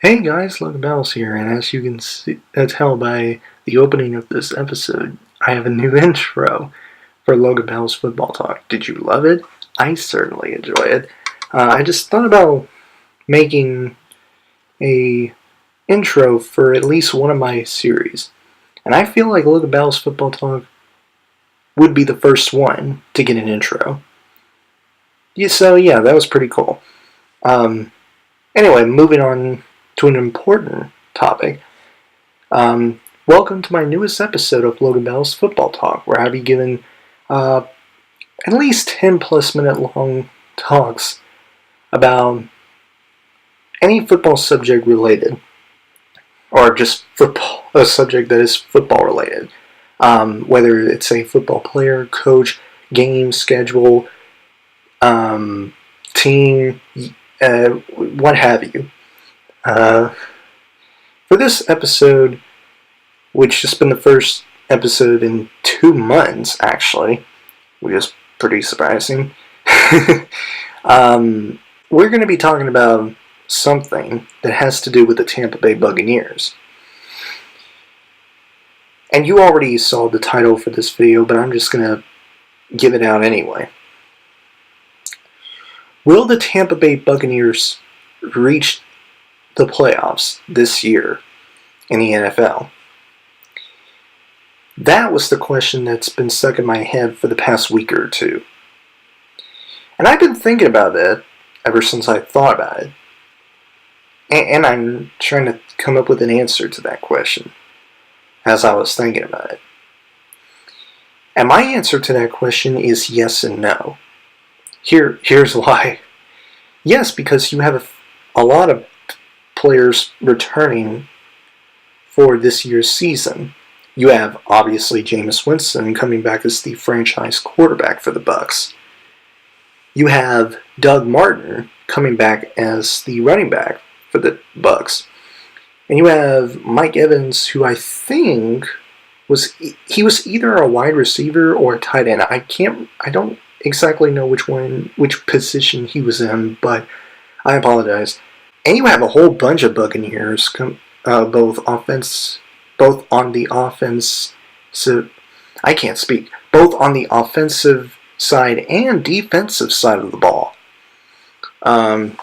Hey guys, Logan Battles here, and as you can tell by the opening of this episode, I have a new intro for Logan Battles Football Talk. Did you love it? I certainly enjoy it. I just thought about making a intro for at least one of my series, and I feel like Logan Battles Football Talk would be the first one to get an intro. So that was pretty cool. Anyway, moving on to an important topic. Welcome to my newest episode of Logan Battles Football Talk, where I'll be giving at least 10 plus minute long talks about any football subject related, or just a subject that is football related. Whether it's a football player, coach, game, schedule, team, what have you. For this episode, which has been the first episode in 2 months, actually, which is pretty surprising, we're going to be talking about something that has to do with the Tampa Bay Buccaneers. And you already saw the title for this video, but I'm just going to give it out anyway. Will the Tampa Bay Buccaneers reach the playoffs this year in the NFL? That was the question that's been stuck in my head for the past week or two. And I've been thinking about it ever since I thought about it. And I'm trying to come up with an answer to that question as I was thinking about it. And my answer to that question is yes and no. Here's why. Yes, because you have a lot of players returning for this year's season. You have, obviously, Jameis Winston coming back as the franchise quarterback for the Bucs. You have Doug Martin coming back as the running back for the Bucs. And you have Mike Evans, who I think was either a wide receiver or a tight end. I don't exactly know which position he was in, but I apologize. And you have a whole bunch of Buccaneers, both on the offensive side and defensive side of the ball. But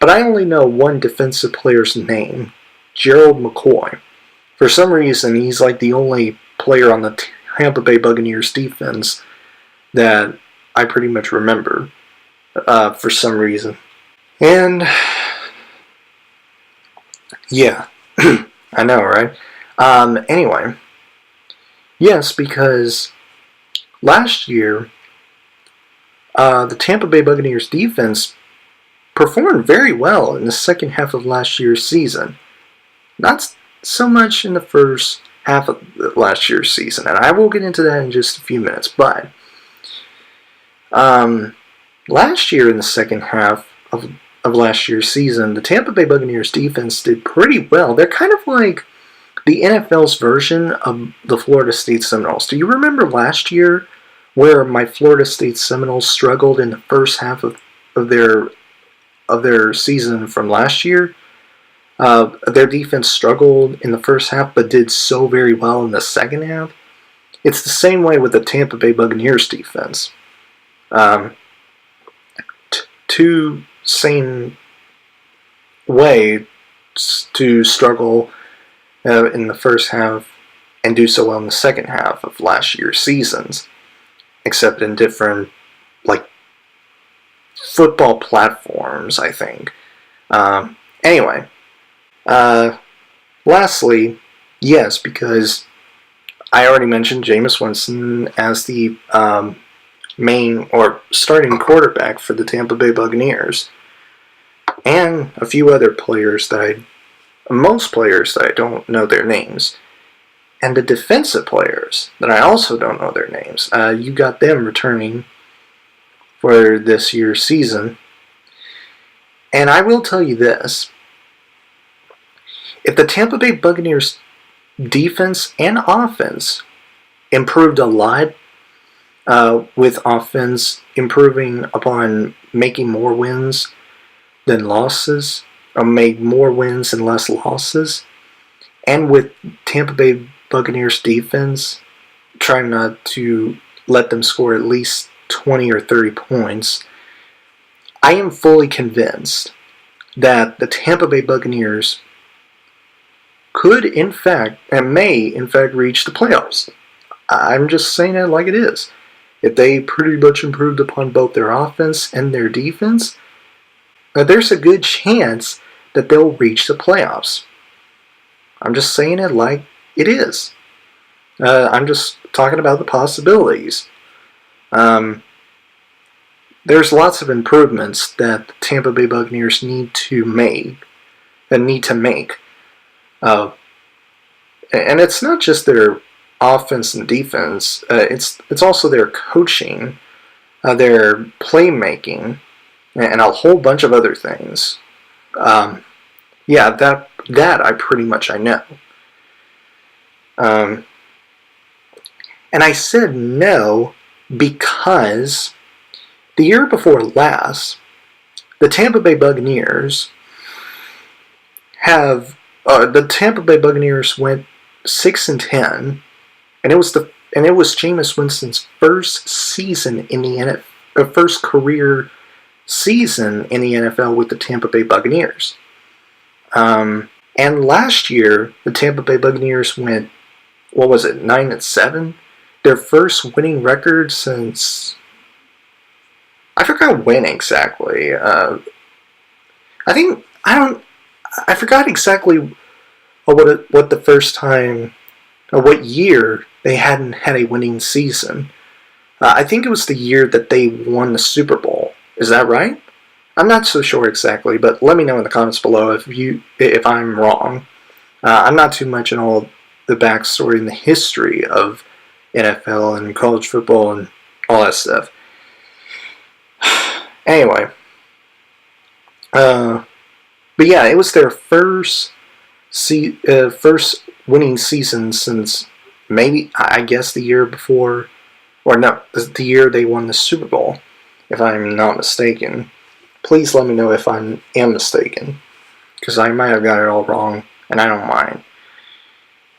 I only know one defensive player's name, Gerald McCoy. For some reason, he's like the only player on the Tampa Bay Buccaneers defense that I pretty much remember for some reason. And yeah, I know, right? Anyway, yes, because last year, the Tampa Bay Buccaneers defense performed very well in the second half of last year's season. Not so much in the first half of last year's season, and I will get into that in just a few minutes, but last year in the second half of last year's season, the Tampa Bay Buccaneers defense did pretty well. They're kind of like the NFL's version of the Florida State Seminoles. Do you remember last year where my Florida State Seminoles struggled in the first half of their season from last year? Their defense struggled in the first half but did so very well in the second half. It's the same way with the Tampa Bay Buccaneers defense. Two same way to struggle in the first half and do so well in the second half of last year's seasons, except in different football platforms, I think. Anyway, lastly, yes, because I already mentioned Jameis Winston as the main or starting quarterback for the Tampa Bay Buccaneers, and a few other players most players that I don't know their names, and the defensive players that I also don't know their names. You got them returning for this year's season, and I will tell you this: if the Tampa Bay Buccaneers defense and offense improved a lot, with offense improving upon making more wins than losses, made more wins and less losses, and with Tampa Bay Buccaneers defense trying not to let them score at least 20 or 30 points, I am fully convinced that the Tampa Bay Buccaneers could in fact, and may in fact, reach the playoffs. I'm just saying it like it is. If they pretty much improved upon both their offense and their defense, there's a good chance that they'll reach the playoffs. I'm just saying it like it is. I'm just talking about the possibilities. There's lots of improvements that the Tampa Bay Buccaneers need to make. And it's not just their offense and defense. It's also their coaching, their playmaking, and a whole bunch of other things. That I pretty much I know. And I said no because the year before last, the Tampa Bay Buccaneers went 6-10, and it was Jameis Winston's first season in the first career season in the NFL with the Tampa Bay Buccaneers. And last year, the Tampa Bay Buccaneers went, 9-7? Their first winning record since, I forgot when exactly. I forgot exactly what the first time, or what year they hadn't had a winning season. I think it was the year that they won the Super Bowl. Is that right? I'm not so sure exactly, but let me know in the comments below if I'm wrong. I'm not too much in all the backstory and the history of NFL and college football and all that stuff. Anyway, but yeah, it was their first winning season since maybe, I guess, the year before, or no, the year they won the Super Bowl, if I'm not mistaken. Please let me know if I am mistaken, because I might have got it all wrong, and I don't mind.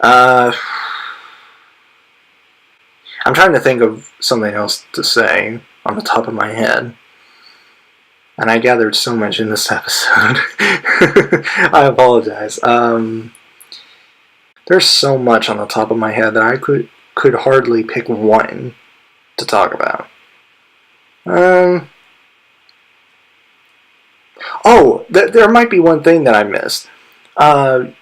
I'm trying to think of something else to say on the top of my head. And I gathered so much in this episode. I apologize. There's so much on the top of my head that I could hardly pick one to talk about. There might be one thing that I missed. The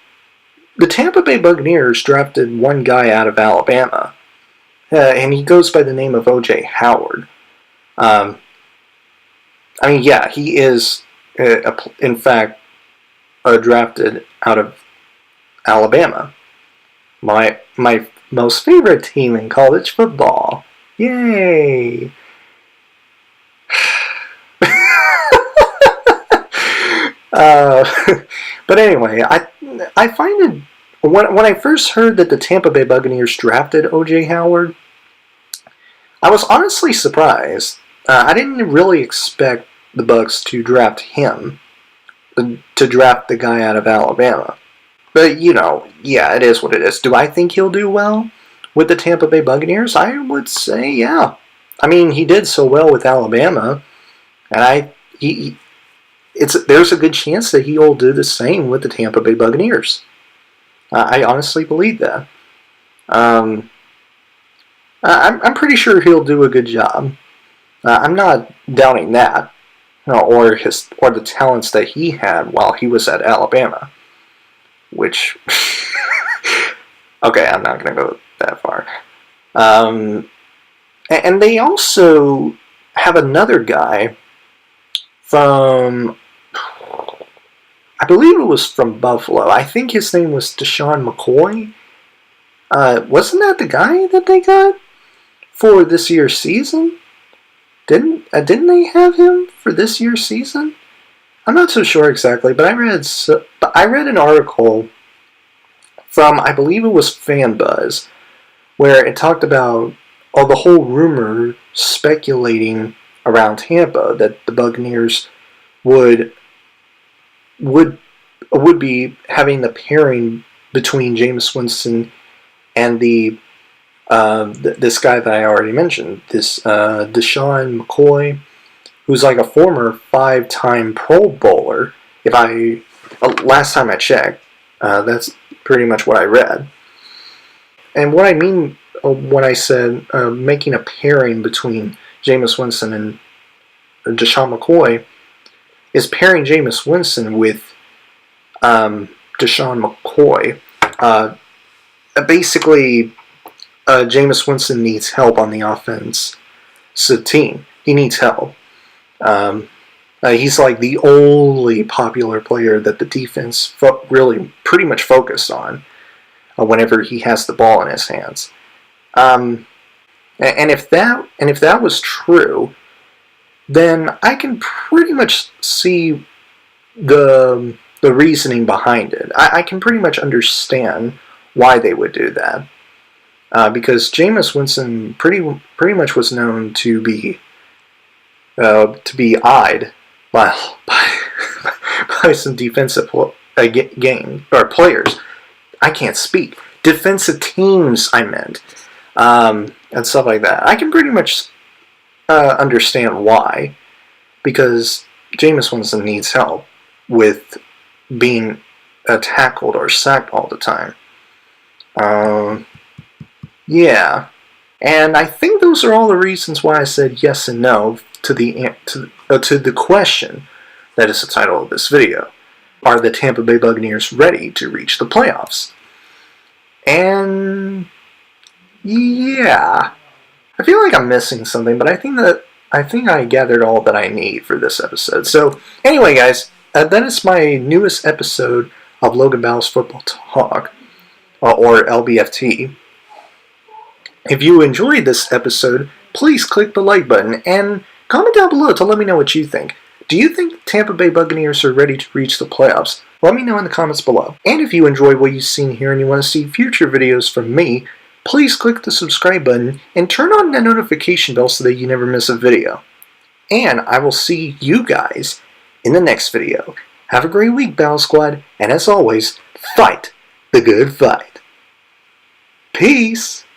Tampa Bay Buccaneers drafted one guy out of Alabama, and he goes by the name of O.J. Howard. He is, in fact, drafted out of Alabama. My most favorite team in college football. Yay! But anyway, I find it, when I first heard that the Tampa Bay Buccaneers drafted O.J. Howard, I was honestly surprised. I didn't really expect the Bucs to draft him, to draft the guy out of Alabama. But, it is what it is. Do I think he'll do well with the Tampa Bay Buccaneers? I would say, yeah. I mean, he did so well with Alabama, and there's a good chance that he'll do the same with the Tampa Bay Buccaneers. I honestly believe that. I'm pretty sure he'll do a good job. I'm not doubting that, or the talents that he had while he was at Alabama. Which, okay, I'm not going to go that far. And they also have another guy from, I believe it was from Buffalo. I think his name was Deshaun McCoy. Wasn't that the guy that they got for this year's season? Didn't they have him for this year's season? I'm not so sure exactly, but I read an article from, I believe it was FanBuzz, where it talked about the whole rumor speculating around Tampa that the Buccaneers would would be having the pairing between Jameis Winston and this guy that I already mentioned, this Deshaun McCoy, who's like a former 5-time Pro Bowler. Last time I checked, that's pretty much what I read. And what I mean when I said making a pairing between Jameis Winston and Deshaun McCoy is pairing Jameis Winston with Deshaun McCoy. Basically, Jameis Winston needs help on the offense. Team. He needs help. He's like the only popular player that the defense really pretty much focused on whenever he has the ball in his hands. And if that was true, then I can pretty much see the reasoning behind it. I can pretty much understand why they would do that. Because Jameis Winston pretty much was known to be eyed by some defensive players. I can't speak. Defensive teams, I meant, and stuff like that. I can pretty much understand why, because Jameis Winston needs help with being tackled or sacked all the time. Yeah, and I think those are all the reasons why I said yes and no to the question that is the title of this video. Are the Tampa Bay Buccaneers ready to reach the playoffs? And yeah, I feel like I'm missing something, but I think I gathered all that I need for this episode. So anyway, guys, that is my newest episode of Logan Battles Football Talk, or LBFT. If you enjoyed this episode, please click the like button and comment down below to let me know what you think. Do you think Tampa Bay Buccaneers are ready to reach the playoffs? Let me know in the comments below. And if you enjoyed what you've seen here and you want to see future videos from me, please click the subscribe button and turn on the notification bell so that you never miss a video. And I will see you guys in the next video. Have a great week, Battle Squad, and as always, fight the good fight. Peace!